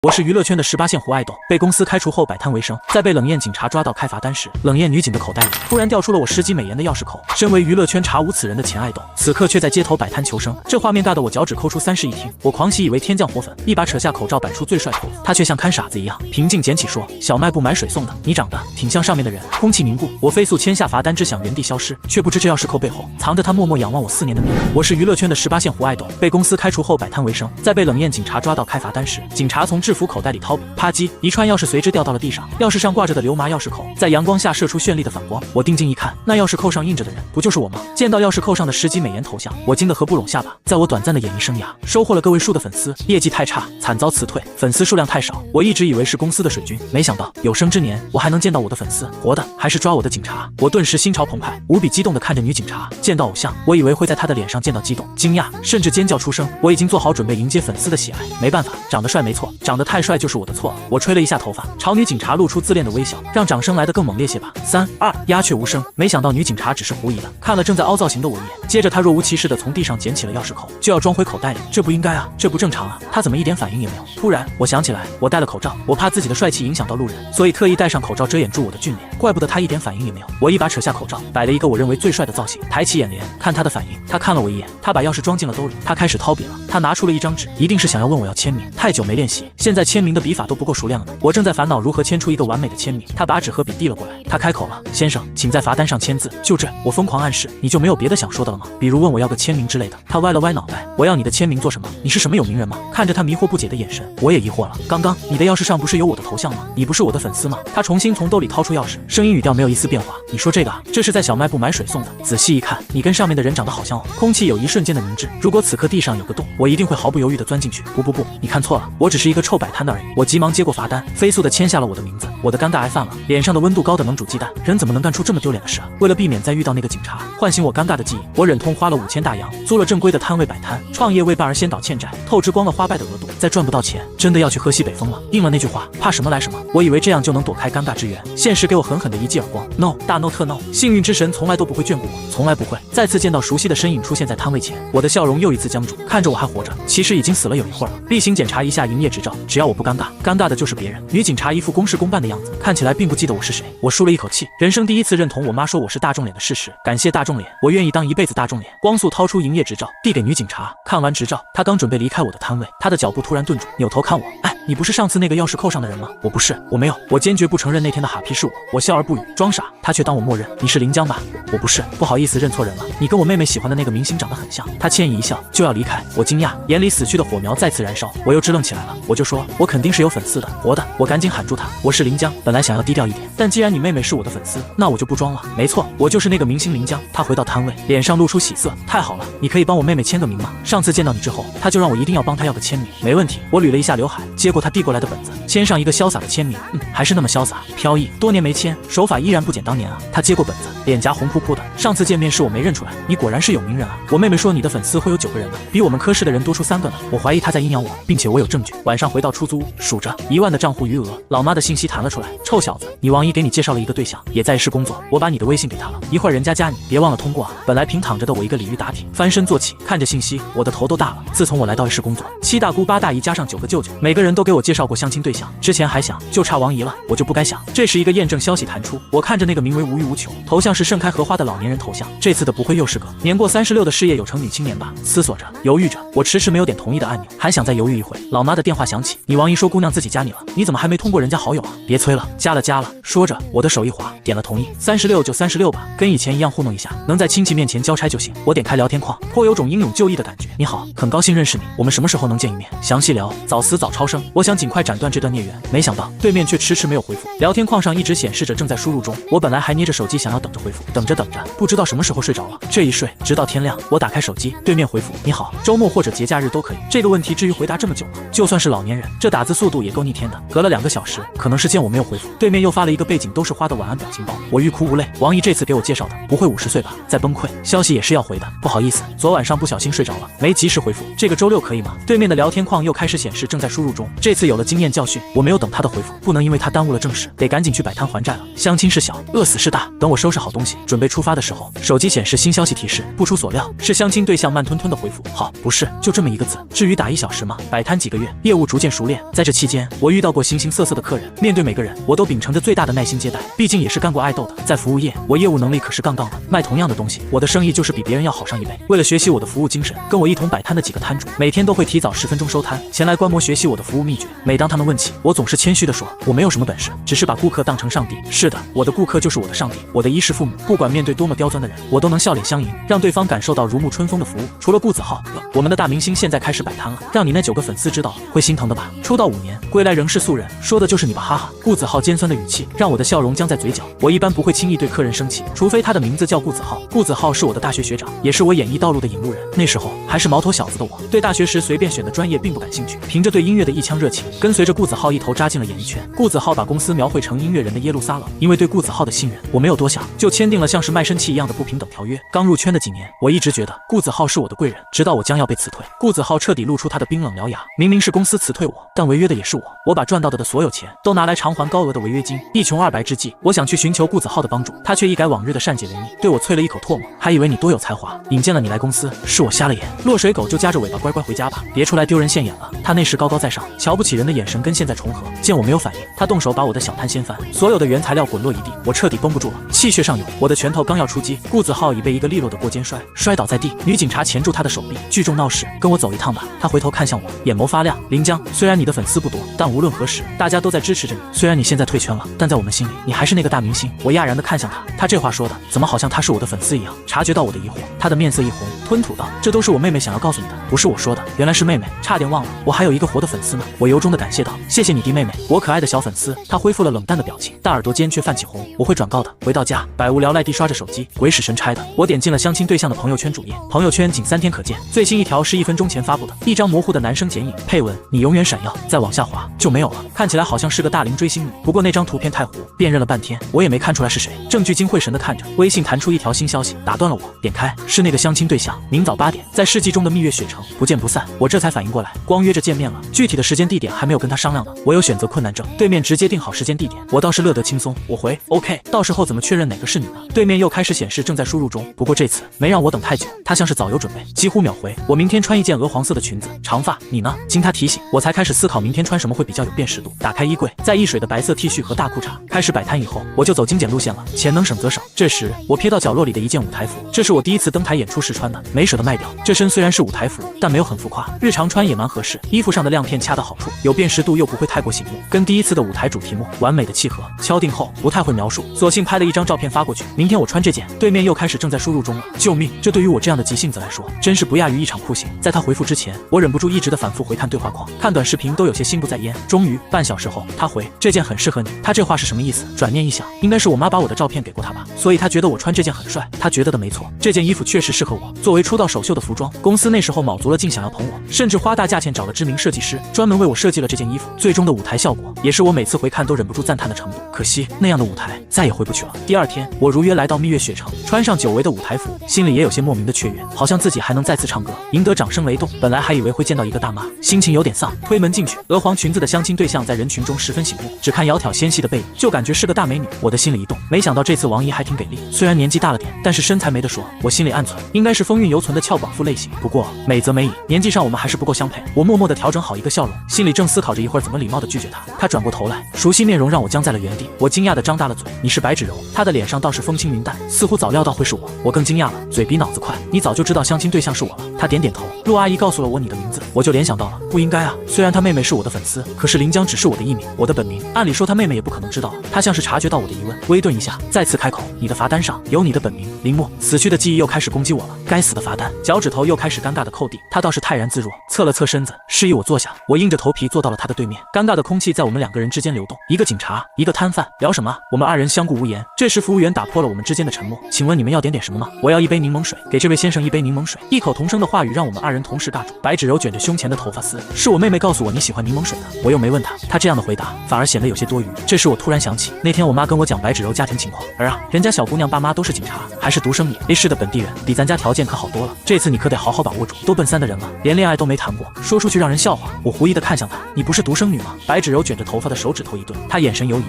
我是娱乐圈的18线胡爱豆，被公司开除后摆摊为生，在被冷艳警察抓到开罚单时，冷艳女警的口袋里突然掉出了我10几美元的钥匙扣。身为娱乐圈查无此人的前爱豆，此刻却在街头摆摊求生，这画面尬得我脚趾抠出30一听，我狂喜以为天降火粉，一把扯下口罩摆出最帅 pose， 他却像看傻子一样平静捡起说：“小卖部买水送的，你长得挺像上面的人。”空气凝固，我飞速签下罚单，只想原地消失，却不知这钥匙扣背后藏着他默默仰望我4年的命。我是娱乐圈的18线胡爱豆，被公司开除后摆摊为生，在被冷艳警察抓到开罚单时，警察从制服口袋里掏笔，啪叽，一串钥匙随之掉到了地上。钥匙上挂着的流麻钥匙扣，在阳光下射出绚丽的反光。我定睛一看，那钥匙扣上印着的人，不就是我吗？见到钥匙扣上的10几美元头像，我惊得合不拢下巴。在我短暂的演艺生涯，收获了个位数的粉丝，业绩太差，惨遭辞退，粉丝数量太少。我一直以为是公司的水军，没想到有生之年，我还能见到我的粉丝，活的还是抓我的警察。我顿时心潮澎湃，无比激动地看着女警察。见到偶像，我以为会在她的脸上见到激动、惊讶，甚至尖叫出声。我已经做好准备迎接粉丝的喜爱。没办法，长得帅没错，长得太帅就是我的错。我吹了一下头发，朝女警察露出自恋的微笑，让掌声来得更猛烈些吧。3、2，鸦雀无声。没想到女警察只是狐疑的看了正在凹造型的我一眼，接着她若无其事地从地上捡起了钥匙扣，就要装回口袋里。这不应该啊，这不正常啊，她怎么一点反应也没有？突然我想起来，我戴了口罩，我怕自己的帅气影响到路人，所以特意戴上口罩遮掩住我的俊脸，怪不得她一点反应也没有。我一把扯下口罩，摆了一个我认为最帅的造型，抬起眼帘看她的反应。她看了我一眼，她把钥匙装进了兜里，她开始掏笔了。她拿出了一张纸，一定是想要问我要签名。太久没练习，现在签名的笔法都不够熟练了呢。我正在烦恼如何签出一个完美的签名，她把纸和笔递了过来。她开口了：“先生，请在罚单上签字。”就这，我疯狂暗示，你就没有别的想说的了吗？比如问我要个签名之类的。她歪了歪脑袋：“我要你的签名做什么？你是什么有名人吗？”看着她迷惑不解的眼神，我也疑惑了。刚刚你的钥匙上不是有我的头像吗？你不是我的粉丝吗？她重新从兜里掏出钥匙，声音语调没有一丝变化：“你说这个啊？这是在小卖部买水送的。仔细一看，你跟上面的人长得好像哦。”空气有一瞬间的凝滞。如果此刻地上有个洞，我一定会毫不犹豫地钻进去。不，你看错了，我只是一个臭摆摊的而已。我急忙接过罚单，飞速地签下了我的名字。我的尴尬癌犯了，脸上的温度高的能煮鸡蛋，人怎么能干出这么丢脸的事啊？为了避免再遇到那个警察，唤醒我尴尬的记忆，我忍痛花了5000大洋租了正规的摊位摆摊。创业为伴儿先倒欠债，透支光了花呗的额度，再赚不到钱，真的要去喝西北风了。应了那句话，怕什么来什么。我以为这样就能躲开尴尬之源，现实给我狠狠的一记耳光。No， 大 no 特 no， 幸运之神从来都不会眷顾我，从来不会。再次见到熟悉的身影出现在摊位前，我的笑容又一次僵住。看着我还活着，其实已经死了有一会儿了。例行检查一下营业执照，只要我不尴尬，尴尬的就是别人。女警察一副公事公办的样子，看起来并不记得我是谁。我舒了一口气，人生第一次认同我妈说我是大众脸的事实。感谢大众脸，我愿意当一辈子大众脸。光速掏出营业执照，递给女警察。看完执照，她刚准备离开我的摊位，她的脚步突然顿住，扭头看我：“哎，你不是上次那个钥匙扣上的人吗？”我不是，我没有。我坚决不承认那天的哈皮是我。我笑而不语，装傻。她却当我默认：“你是临江吧？”我不是，不好意思，认错人了。你跟我妹妹喜欢的那个明星长得很像。她歉意一笑，就要离开。我惊讶，眼里死去的火苗再次燃烧。我又支棱起来了，我就说：“我肯定是有粉丝的，活的。”我赶紧喊住她：“我是临江。”本来想要低调一点，但既然你妹妹是我的粉丝，那我就不装了。没错，我就是那个明星临江。她回到摊位，脸上露出喜色：“太好了，你可以帮我妹妹签个名吗？上次见到你之后，她就让我一定要帮她要个签名。”没问题。我捋了一下刘海，接过她递过来的本子，签上一个潇洒的签名。还是那么潇洒飘逸，多年没签，手法依然不减当年啊。她接过本子，脸颊红扑扑的。上次见面时我没认出来，你果然是有名人啊。我妹妹说你的粉丝会有9个人呢，比我们科室的人多出3个呢。我怀疑她在阴阳我，并且我有证据。晚上回到出租屋，数着1万的账户余额，老妈的信息弹了出来：“臭小子，你王姨给你介绍了一个对象，也在市工作，我把你的微信给他了，一会儿人家加你，别忘了通过啊。”本来平躺着的我一个鲤鱼打挺，翻身坐起，看着信息，我的头都大了。自从我来到市工作，7大姑8大姨加上9个舅舅，每个人都给我介绍过相亲对象。之前还想就差王姨了，我就不该想。这时一个验证消息弹出，我看着那个名为无欲无求，头像是盛开荷花的老年人头像，这次的不会又是个年过36的事业有成女青年吧？思索着，犹豫着，我迟迟没有点同意的按钮，还想再犹豫一会，老妈的电话响起：“你王姨说姑娘自己加你了，你怎么还没通过人家好友啊？”别催了，加了。说着，我的手一滑，点了同意。36就36吧，跟以前一样糊弄一下，能在亲戚面前交差就行。我点开聊天框，颇有种英勇就义的感觉。你好，很高兴认识你，我们什么时候能见一面？详细聊，早死早超生。我想尽快斩断这段孽缘，没想到对面却迟迟没有回复。聊天框上一直显示着正在输入中，我本来还捏着手机想要等着回复，等着，不知道什么时候睡着了。这一睡直到天亮，我打开手机，对面回复：“你好，周末或者节假日都可以。”这个问题至于回答这么久吗？就算是老年人，这打字速度也够逆天的。隔了2个小时，可能是见我没有回复，对面又发了一个背景都是花的晚安表情包。我欲哭无泪。王姨这次给我介绍的不会50岁吧？在崩溃。消息也是要回的，不好意思，昨晚上不小心睡着了，没及时回复。这个周六可以吗？对面的聊天框又开始显示正在输入中。这次有了经验教训，我没有等他的回复，不能因为他耽误了正事，得赶紧去摆摊还债了。相亲是小，饿死是大。等我收拾好东西，准备出发的时候，手机显示新消息提示，不出所料，是相亲对象慢吞吞的回复：好，不是，就这么一个字。至于打1小时吗？摆摊几个月，业务逐渐熟练。在这期间，我遇到过形形色色的客人，面对每个人，我都秉承着最大的耐心接待。毕竟也是干过爱豆的，在服务业，我业务能力可是杠杠的。卖同样的东西，我的生意就是比别人要好上1倍。为了学习我的服务精神，跟我一同摆摊的几个摊主，每天都会提早10分钟收摊，前来观摩学习我的服务秘诀。每当他们问起，我总是谦虚地说，我没有什么本事，只是把顾客当成上帝。是的，我的顾客就是我的上帝，我的衣食父母，不管面对多么刁钻的人，我都能笑脸相迎，让对方感受到如沐春风的服务。除了顾子浩，我们的大明星现在开始摆摊了，让你那9个粉丝知道会心疼的吧？出道5年，归来仍是素人，说的就是你吧，哈哈。顾子浩尖酸的语气让我的笑容僵在嘴角。我一般不会轻易对客人生气，除非他的名字叫顾子浩。顾子浩是我的大学学长，也是我演艺道路的引路人。那时候还是毛头小子的我，对大学时随便选的专业并不感兴趣，凭着对音乐的一腔热情，跟随着顾子浩一头扎进了演艺圈。顾子浩把公司描绘成音乐人的耶路撒冷，因为对顾子浩的信任，我没有多想，就签订了像是卖身契一样的不平等条约。刚入圈的几年，我一直觉得顾子浩是我的贵人，直到我将要被辞退，顾子浩彻底露出他的冰冷獠牙。明明是公司辞退我，但违约的也是我，我把赚到的所有钱都拿来偿还高额的违约金。一穷二白之际，我想去寻求顾子浩的帮助，他却一改往日的善解人意，对我啐了一口唾沫，还以为你多有才华，引荐了你来公司，是我瞎了眼。落水狗就夹着尾巴乖乖回家吧，别出来丢人现眼了。他那时高高在上，瞧不起人的眼神跟现在重合。见我没有反应，他动手把我的小摊掀翻，所有的原材料滚落一地，我彻底绷不住了，气血上涌。我的拳头刚要出击，顾子浩已被一个利落的过肩摔倒在地，女警察钳住他的手臂，聚众闹事，跟我走一趟吧。他回头看向我，眼眸发亮。临江，虽然你的粉丝不多，但无论何时，大家都在支持着你。虽然你现在退圈了，但在我们心里，你还是那个大明星。我讶然地看向他，他这话说的怎么好像他是我的粉丝一样？察觉到我的疑惑，他的面色一红，吞吐道：这都是我妹妹想要告诉你的，不是我说的。原来是妹妹，差点忘了，我还有一个活的粉丝呢。我由衷地感谢道：谢谢你弟妹妹，我可爱的小粉丝。他恢复了冷淡的表情，大耳朵间却泛起红。我会转告的。回到家，百无聊赖地刷着手机，鬼使神差的，我点进了相亲对象的朋友圈主页，朋友圈仅3天可见，最新一条是1分钟前发布的，一张模糊的男生剪影，配文：你永远闪耀。再往下滑就没有了，看起来好像是个大龄追星女，不过那张图片太糊，辨认了半天，我也没看出来是谁。正聚精会神地看着，微信弹出一条新消息，打断了我。点开，是那个相亲对象，明早8点，在世纪中的蜜月雪城，不见不散。我这才反应过来，光约着见面了，具体的时间地点还没有跟他商量呢。我有选择困难症，对面直接定好时间地点，我倒是乐得轻松。我回 OK， 到时候怎么确认哪个是你呢？对面又开始显示正在输入中，不过这次没让我等太久，他像是早有准备，几乎秒回。我明天穿一件鹅黄色的裙子，长发，你呢？经他提醒，我才开始思考明天穿什么会比较有辨识度。打开衣柜，在溢水的白色 T 恤和大裤衩，开始摆摊以后，我就走精简路线了，钱能省则省。这时我瞥到角落里的一件舞台服，这是我第一次登台演出时穿的，没舍得卖掉。这身虽然是舞台服，但没有很浮夸，日常穿也蛮合适。衣服上的亮片恰到好处，有辨识度又不会太过醒目，跟第一次的舞台主题目完美的契合。敲定后不太会描述，索性拍了一张照片发过去。明天我穿这件。对面又开始正在输入中了，救命！这对于我这样的急性子来说，真是不亚于一场酷刑。在他回复之前，我忍不住一直的反复回看对话框，看短视频都有些心不在焉。终于半小时后，他回这件很适合你。他这话是什么意思？转念一想，应该是我妈把我的照片给过他吧，所以他觉得我穿这件很帅。他觉得的没错，这件衣服确实适合我。作为出道首秀的服装，公司那时候卯足了劲想要捧我，甚至花大价钱找了知名设计师，专门为我设计了这件衣服。最终的舞台效果，也是我每次回看都忍不住赞叹的程度。可惜那样的舞台再也回不去了。第二天，我如约来到蜜月雪城，穿上久违的舞台服，心里也有些莫名的雀跃，好像自己还能再次唱歌，赢得掌声雷动。本来还以为会见到一个大妈，心情有点丧。推门进去，鹅黄裙子的相亲对象在人群中十分醒目，只看窈窕纤细的背影，就感觉是个大美女。我的心里一动，没想到这次王姨还挺给力，虽然年纪大了点，但是身材没得说。我心里暗存，应该是风韵犹存的俏寡妇类型。不过美则美矣，年纪上我们还是不够相配。我默默地调整好一个笑容，心里正思考着一会儿怎么礼貌地拒绝她。她转过头来，熟悉面容让我僵在了原地。我惊讶地张大了嘴，你是白芷柔？她的脸上倒是风轻云淡，似乎早料到会是我。我更惊讶了，嘴比脑子快，你早就知道相亲对象是我了。她点点头，陆阿姨告诉了我你的名字，我就联想到了，不应该啊。虽然她妹妹是我的粉丝，可是临江只是我的艺名，我的本名，按理说她妹妹也不可能知道。她像是察觉到我的疑问，微顿一下，再次开口，你的罚单上有你的本名林墨。死去的记忆又开始攻击我了，该死的罚单！脚趾头又开始尴尬的扣地。她倒是泰然自若，侧了侧身子，示意我坐下。我硬着头皮坐到了她的对面，尴尬的空气在我们2个人之间流动。一个警察，一个摊贩，聊什么？我们2人相顾无言。这时服务员打破了我们之间的沉默，请问你们要点什么吗？我要一杯柠檬水，给这位先生一杯柠檬水。异口同声的话语让我们2人同时尬住。白芷柔卷着胸前的头发丝，是我妹妹告诉我你喜欢柠檬水的，我又没问她，她这样的回答反而显得有些多余。这时我突然想起，那天我妈跟我讲白芷柔家庭情况，人家小姑娘爸妈都是警察，还是独生女，A 市的本地人，比咱家条件件可好多了，这次你可得好好把握住。都奔3的人了，连恋爱都没谈过，说出去让人笑话。我狐疑的看向他，你不是独生女吗？白芷柔卷着头发的手指头一顿，她眼神犹疑，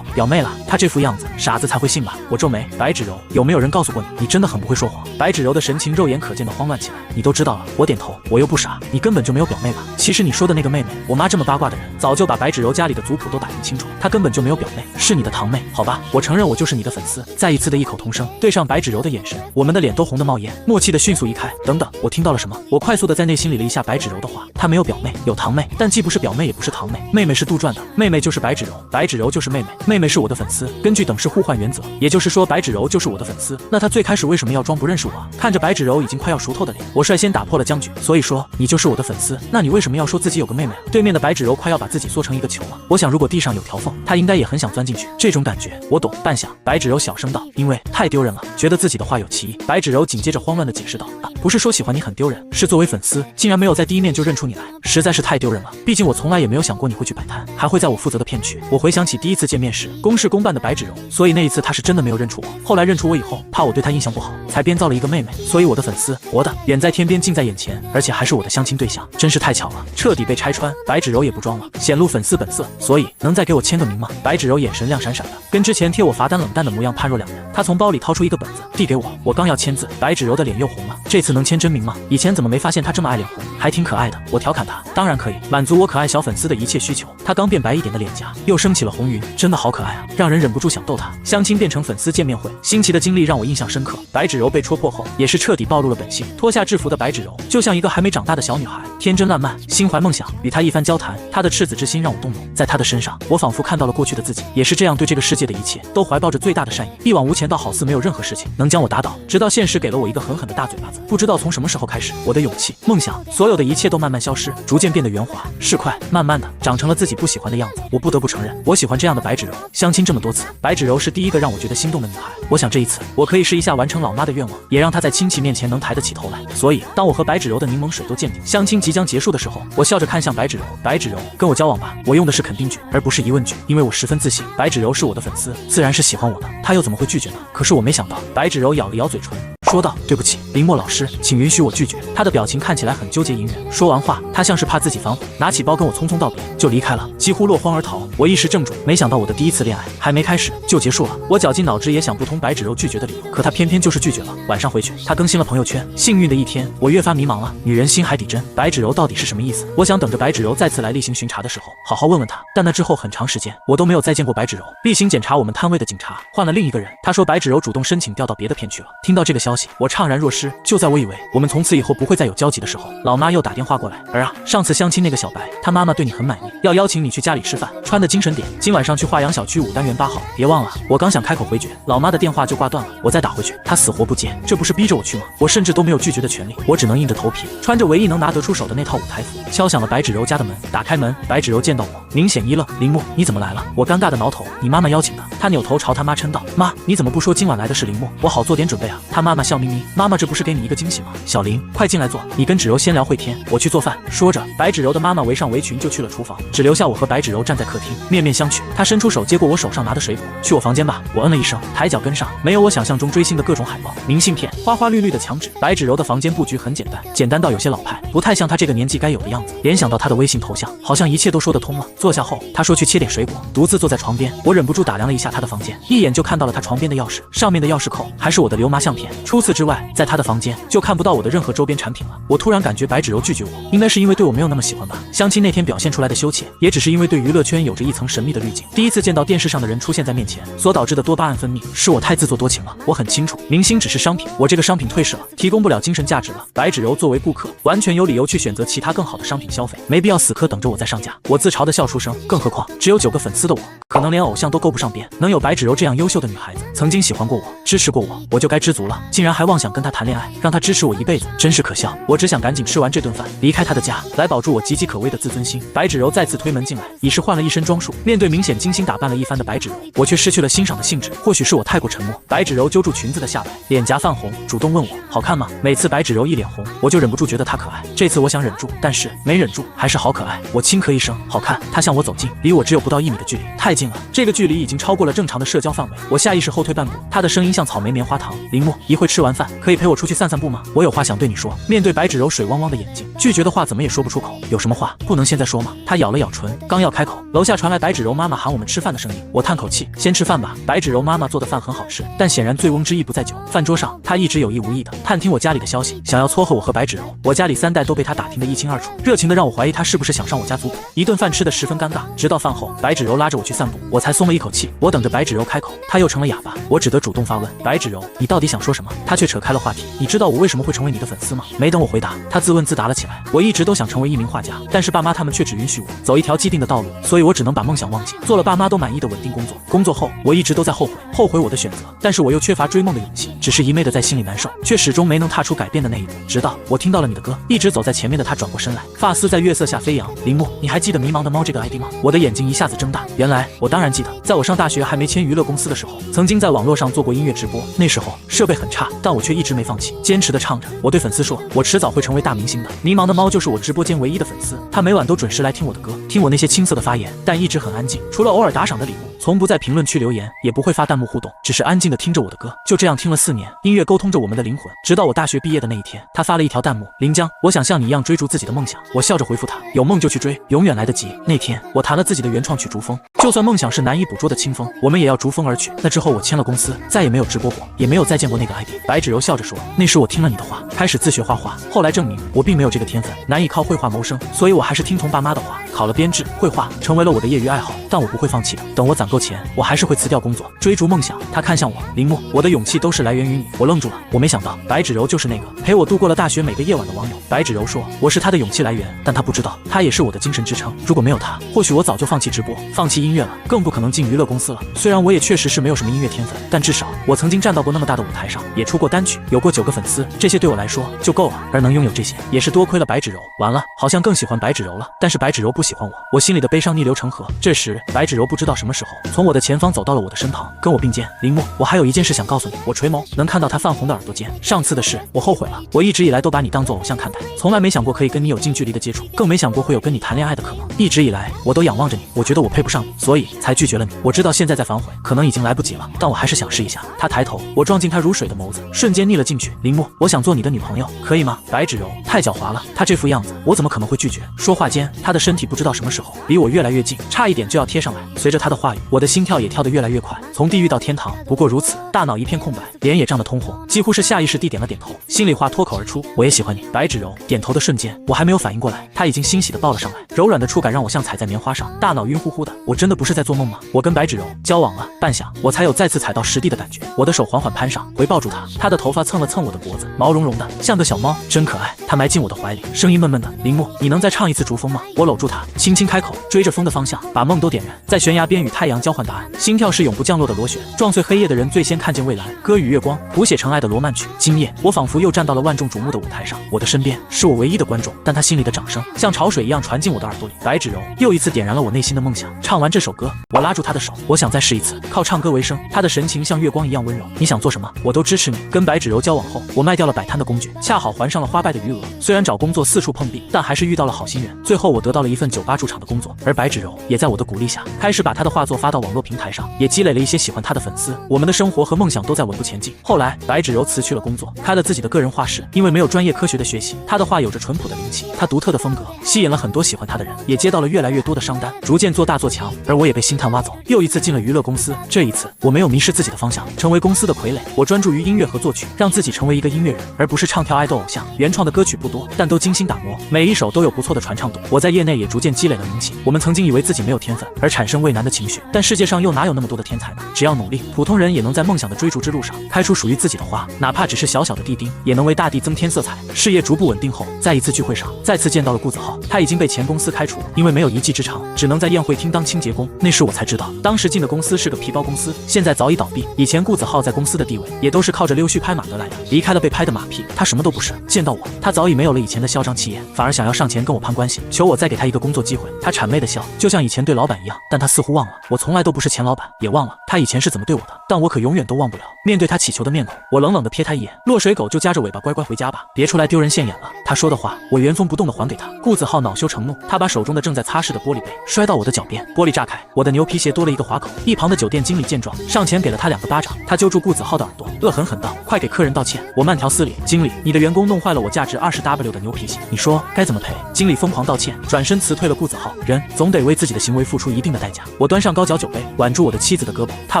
表妹啦，她这副样子，傻子才会信吧？我皱眉，白芷柔，有没有人告诉过你，你真的很不会说谎？白芷柔的神情肉眼可见的慌乱起来。你都知道了，我点头，我又不傻，你根本就没有表妹吧？其实你说的那个妹妹，我妈这么八卦的人，早就把白芷柔家里的族谱都打听清楚，她根本就没有表妹，是你的堂妹。好吧，我承认我就是你的粉丝。再一次的异口同声，对上白芷柔的眼神，我们的脸都红得冒烟，默契的迅速移开。等等，我听到了什么？我快速的在内心理了一下白芷柔的话，她没有表妹，有堂妹，但既不是表妹也不是堂妹，妹妹是杜撰的，妹妹就是白芷柔，白芷柔就是妹妹，妹妹是我的粉丝。根据等式互换原则，也就是说白芷柔就是我的粉丝，那她最开始为什么要装不认识我？看着白芷柔已经快要熟透的脸，我率先打破了僵局。所以说你就是我的粉丝，那你为什么要说自己有个妹妹？对面的白芷柔快要把自己缩成一个球了，我想如果地上有条缝，她应该也很想钻进去，这种感觉我懂。半晌，白芷柔小声道，因为太丢人了，觉得自己的话有歧义。白芷柔紧接着慌乱的解释道，不是说喜欢你很丢人，是作为粉丝竟然没有在第一面就认出你来，实在是太丢人了。毕竟我从来也没有想过你会去摆摊，还会在我负责的片区。我回想起第一次见面时公事公办的白芷柔，所以那一次她是真的没有认出我，后来认出我以后，怕我对她印象不好，才编造了一个妹妹。所以我的粉丝活的远在天边近在眼前，而且还是我的相亲对象，真是太巧了，彻底被拆穿。白芷柔也不装了，显露粉丝本色，所以能再给我签个名吗？白芷柔眼神亮闪闪的，跟之前贴我罚单冷淡的模样判若两人。她从包里掏出一个本子递给我，我刚要签字，白芷柔的脸又红了。这次能签真名吗？以前怎么没发现她这么爱脸红，还挺可爱的。我调侃她，当然可以，满足我可爱小粉丝的一切需求。她刚变白一点的脸颊又升起了红云，真的好可爱啊，让人忍不住想逗她。相亲变成粉丝见面会，新奇的经历让我印象深刻。白芷柔被戳破后，也是彻底暴露了本性。脱下制服的白芷柔就像一个还没长大的小女孩，天真烂漫，心怀梦想。与她一番交谈，她的赤子之心让我动容，在她的身上，我仿佛看到了过去的自己，也是这样对这个世界的一切都怀抱着最大的善意，一往无前到好似没有任何事情能将我打倒。直到现实给了我一个狠狠的大嘴巴子，不知道从什么时候开始，我的勇气、梦想，所有的一切都慢慢消失，逐渐变得圆滑、市侩，慢慢的长成了自己不喜欢的样子。我不得不承认，我喜欢这样的白芷柔。相亲这么多次，白芷柔是第一个让我觉得心动的女孩。我想这一次，我可以试一下完成老妈的愿望，也让她在亲戚面前能抬得起头来。所以，当我和白芷柔的柠檬水都见底，相亲即将结束的时候，我笑着看向白芷柔，白芷柔，跟我交往吧。我用的是肯定句，而不是疑问句，因为我十分自信，白芷柔是我的粉丝，自然是喜欢我的，她又怎么会拒绝呢？可是我没想到，白芷柔咬了咬嘴唇，说道，对不起，林墨老师，请允许我拒绝。她的表情看起来很纠结隐忍。说完话，她像是怕自己反悔，拿起包跟我匆匆道别就离开了，几乎落荒而逃。我一时怔住，没想到我的第一次恋爱还没开始就结束了。我绞尽脑汁也想不通白芷柔拒绝的理由，可她偏偏就是拒绝了。晚上回去，她更新了朋友圈，幸运的一天，我越发迷茫了。女人心海底针，白芷柔到底是什么意思？我想等着白芷柔再次来例行巡查的时候，好好问问她。但那之后很长时间，我都没有再见过白芷柔。例行检查我们摊位的警察换了另一个人，他说白芷柔主动申请调到别的片去了。听到这个消息，我怅然若失。就在我以为我们从此以后不会再有交集的时候，老妈又打电话过来，上次相亲那个小白，他妈妈对你很满意，要邀请你去家里吃饭，穿的精神点，今晚上去华阳小区5单元8号，别忘了。我刚想开口回绝，老妈的电话就挂断了，我再打回去，她死活不接，这不是逼着我去吗？我甚至都没有拒绝的权利，我只能硬着头皮，穿着唯一能拿得出手的那套舞台服，敲响了白芷柔家的门。打开门，白芷柔见到我，明显一愣，林墨，你怎么来了？我尴尬的挠头，你妈妈邀请的。她扭头朝她妈嗔道，妈，你怎么不说今晚来的是林墨，我好做点准备啊？她妈妈笑眯眯，妈妈这不是给你一个惊喜吗？小林，快进来坐，你跟芷柔先聊会天，我去做饭。说着，白芷柔的妈妈围上围裙就去了厨房，只留下我和白芷柔站在客厅，面面相觑。她伸出手接过我手上拿的水果，去我房间吧。我嗯了一声，抬脚跟上，没有我想象中追星的各种海报、明信片、花花绿绿的墙纸。白芷柔的房间布局很简单，简单到有些老派，不太像她这个年纪该有的样子。联想到她的微信头像，好像一切都说得通了。坐下后，她说去切点水果，独自坐在床边。我忍不住打量了一下她的房间，一眼就看到了她床边的钥匙，上面的钥匙扣还是我的流麻相片。除此之外，在她的房间就看不到我的任何周边产品了。我突然感觉白芷柔拒绝我，应该是因为对我没有那么喜欢吧。相亲那天表现出来的羞怯，也只是因为对娱乐圈有着一层神秘的滤镜。第一次见到电视上的人出现在面前，所导致的多巴胺分泌，是我太自作多情了。我很清楚，明星只是商品，我这个商品退市了，提供不了精神价值了。白芷柔作为顾客，完全有理由去选择其他更好的商品消费，没必要死磕等着我再上架。我自嘲的笑出声，更何况只有9个粉丝的我，可能连偶像都够不上边，能有白芷柔这样优秀的女孩子曾经喜欢过我，支持过我，我就该知足了。竟然还妄想跟她谈恋爱，让她支持我一辈子，真是可笑。我只想赶紧吃完这顿饭，离开她的家，来保住我岌岌可危的自尊心。白芷柔再次推门进来，已是换了一身装束。面对明显精心打扮了一番的白芷柔，我却失去了欣赏的兴致。或许是我太过沉默，白芷柔揪住裙子的下摆，脸颊泛红，主动问我好看吗？每次白芷柔一脸红，我就忍不住觉得她可爱。这次我想忍住，但是没忍住，还是好可爱。我轻咳一声，好看。她向我走近，离我只有不到1米的距离，太近了，这个距离已经超过了正常的社交范围。我下意识后退半步，她的声音像草莓棉花糖，林墨，一会吃吃完饭可以陪我出去散散步吗？我有话想对你说。面对白芷柔水汪汪的眼睛，拒绝的话怎么也说不出口。有什么话不能现在说吗？她咬了咬唇，刚要开口，楼下传来白芷柔妈妈喊我们吃饭的声音。我叹口气，先吃饭吧。白芷柔妈妈做的饭很好吃，但显然醉翁之意不在酒。饭桌上，她一直有意无意的探听我家里的消息，想要撮合我和白芷柔。我家里3代都被她打听得一清二楚，热情的让我怀疑她是不是想上我家族谱。一顿饭吃得十分尴尬，直到饭后，白芷柔拉着我去散步，我才松了一口气。我等着白芷柔开口，她又成了哑巴，我只得主动发问：白芷柔，你到底想说什么？她却扯开了话题。你知道我为什么会成为你的粉丝吗？没等我回答，她自问自答了起来。我一直都想成为一名画家，但是爸妈他们却只允许我走一条既定的道路，所以我只能把梦想忘记，做了爸妈都满意的稳定工作。工作后，我一直都在后悔我的选择，但是我又缺乏追梦的勇气，只是一昧的在心里难受，却始终没能踏出改变的那一步。直到我听到了你的歌，一直走在前面的他转过身来，发丝在月色下飞扬。铃木，你还记得迷茫的猫这个 ID 吗？我的眼睛一下子睁大，原来我当然记得，在我上大学还没签娱乐公司的时候，曾经在网络上做过音乐直播。那时候设备很差，但我却一直没放弃，坚持的唱着。我对粉丝说，我迟早会成为大明星的。迷茫的猫就是我直播间唯一的粉丝，他每晚都准时来听我的歌，听我那些青涩的发言，但一直很安静，除了偶尔打赏的礼物，从不在评论区留言，也不会发弹幕互动，只是安静的听着我的歌。就这样听了4年，音乐沟通着我们的灵魂，直到我大学毕业的那一天，他发了一条弹幕：临江，我想像你一样追逐自己的梦想。我笑着回复他：有梦就去追，永远来得及。那天我弹了自己的原创曲《逐风》，就算梦想是难以捕捉的清风，我们也要逐风而去。那之后我签了公司，再也没有直播过，也没有再见过那个 ID。白芷柔笑着说，那时我听了你的话，开始自学画画，后来证明我并没有这个天分，难以靠绘画谋生，所以我还是听从爸妈的话，考了编制，绘画成为了我的业余爱好。但我不会放弃的，等我攒够钱，我还是会辞掉工作，追逐梦想。他看向我，铃木，我的勇气都是来源于你。我愣住了，我没想到白芷柔就是那个陪我度过了大学每个夜晚的网友。白芷柔说，我是她的勇气来源，但她不知道，她也是我的精神支撑。如果没有她，或许我早就放弃直播，放弃音乐了，更不可能进娱乐公司了。虽然我也确实是没有什么音乐天分，但至少我曾经站到过那么大的舞台上，也出过单曲，有过9个粉丝，这些对我来说就够了。而能拥有这些，也是多亏了白芷柔。完了，好像更喜欢白芷柔了，但是白芷柔不喜欢我，我心里的悲伤逆流成河。这时，白芷柔不知道什么时候从我的前方走到了我的身旁，跟我并肩。铃木，我还有一件事想告诉你。我垂眸，能看到她泛红的耳朵尖。上次的事，我后悔了。我一直以来都把你当作偶像看待，从来没想过可以跟你有近距离的接触，更没想过会有跟你谈恋爱的可能。一直以来，我都仰望着你，我觉得我配不上你，所以才拒绝了你。我知道现在再反悔，可能已经来不及了，但我还是想试一下。他抬头，我撞进他如水的眸子，瞬间溺了进去。铃木，我想做你的女朋友，可以吗？白芷柔太狡猾了，她这副样子，我怎么可能会拒绝？说话间，她的身体不知道什么时候离我越来越近，差一点就要贴上来。随着她的话语，我的心跳也跳得越来越快，从地狱到天堂，不过如此。大脑一片空白，脸也涨得通红，几乎是下意识地点了点头，心里话脱口而出：我也喜欢你。白芷柔点头的瞬间，我还没有反应过来，她已经欣喜地抱了上来，柔软的触感让我像踩在棉花上，大脑晕乎乎的。我真的不是在做梦吗？我跟白芷柔交往了半晌，我才有再次踩到实地的感觉。我的手缓缓攀上，回抱住她，她的头发蹭了蹭我的脖子，毛茸茸的，像个小猫，真可爱。她埋进我的怀里，声音闷闷的：铃木，你能再唱一次《逐风》吗？我搂住她，轻轻开口，追着风的方向，把梦都点燃，在悬崖边与太阳交换答案。心跳是永不降落的螺旋，撞碎黑夜的人最先看见蔚蓝。歌与月光，谱写成爱的罗曼曲。今夜，我仿佛又站到了万众瞩目的舞台上，我的身边是我唯一的观众，但他心里的掌声像潮水一样传进我的耳朵里。白芷柔又一次点燃了我内心的梦想。唱完这首歌，我拉住她的手，我想再试一次，靠唱歌为生。她的神情像月光一样温柔，你想做什么，我都支持你。跟白芷柔交往后，我卖掉了摆摊的工具，恰好还上了花败的余额。虽然找工作四处碰壁，但还是遇到了好心人。最后我得到了一份酒吧驻场的工作，而白芷柔也在我的鼓励下，开始把她的画作发到网络平台上，也积累了一些喜欢她的粉丝。我们的生活和梦想都在稳步前进。后来，白芷柔辞去了工作，开了自己的个人画室。因为没有专业科学的学习，她的画有着淳朴的灵气，她独特的风格吸引了很多喜欢她的人，也接到了越来越多的商单，逐渐做大做强。而我也被星探挖走，又一次进了娱乐公司。这一次，我没有迷失自己的方向，成为公司的傀儡。我专注于音乐和作曲，让自己成为一个音乐人，而不是唱跳爱豆偶像。原创的歌曲不多，但都精心打磨，每一首都有不错的传唱度。我在业内也逐渐积累了名气。我们曾经以为自己没有天分，而产生畏难的情绪，但世界上又哪有那么多的天才呢？只要努力，普通人也能在梦想的追逐之路上开出属于自己的花，哪怕只是小小的地丁，也能为大地增添色彩。事业逐步稳定后，在一次聚会上再次见到了顾子浩，他已经被前公司开除，因为没有一技之长，只能在宴会厅当清洁工。那时我才知道，当时进的公司是个皮包公司，现在早已倒闭。以前顾子浩在公司的地位也都是靠着溜须拍马得来的，离开了被拍的马屁，他什么都不是。见到我，他早已没有了以前的嚣张气焰，反而想要上前跟我攀关系，求我再给他一个工作机会。他谄媚的笑，就像以前对老板一样，但他似乎忘了，我从从来都不是钱老板，也忘了他以前是怎么对我的，但我可永远都忘不了。面对他乞求的面孔，我冷冷地瞥他一眼，落水狗就夹着尾巴乖乖回家吧，别出来丢人现眼了。他说的话，我原封不动地还给他。顾子浩恼羞成怒，他把手中的正在擦拭的玻璃杯摔到我的脚边，玻璃炸开，我的牛皮鞋多了一个划口。一旁的酒店经理见状，上前给了他2个巴掌。他揪住顾子浩的耳朵，恶狠狠道：“快给客人道歉！”我慢条斯理：“经理，你的员工弄坏了我价值20W 的牛皮鞋，你说该怎么赔？”经理疯狂道歉，转身辞退了顾子浩。人总得为自己的行为付出一定的代价。我端上高脚酒杯，挽住我的妻子的胳膊，踏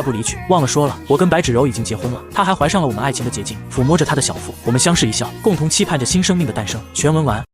步离去。忘了说了，我跟白芷柔已经结婚了，她还怀上了我们爱情的结晶。抚摸着她的小腹，我们相视一笑，共同期盼着新生命的诞生。全文完。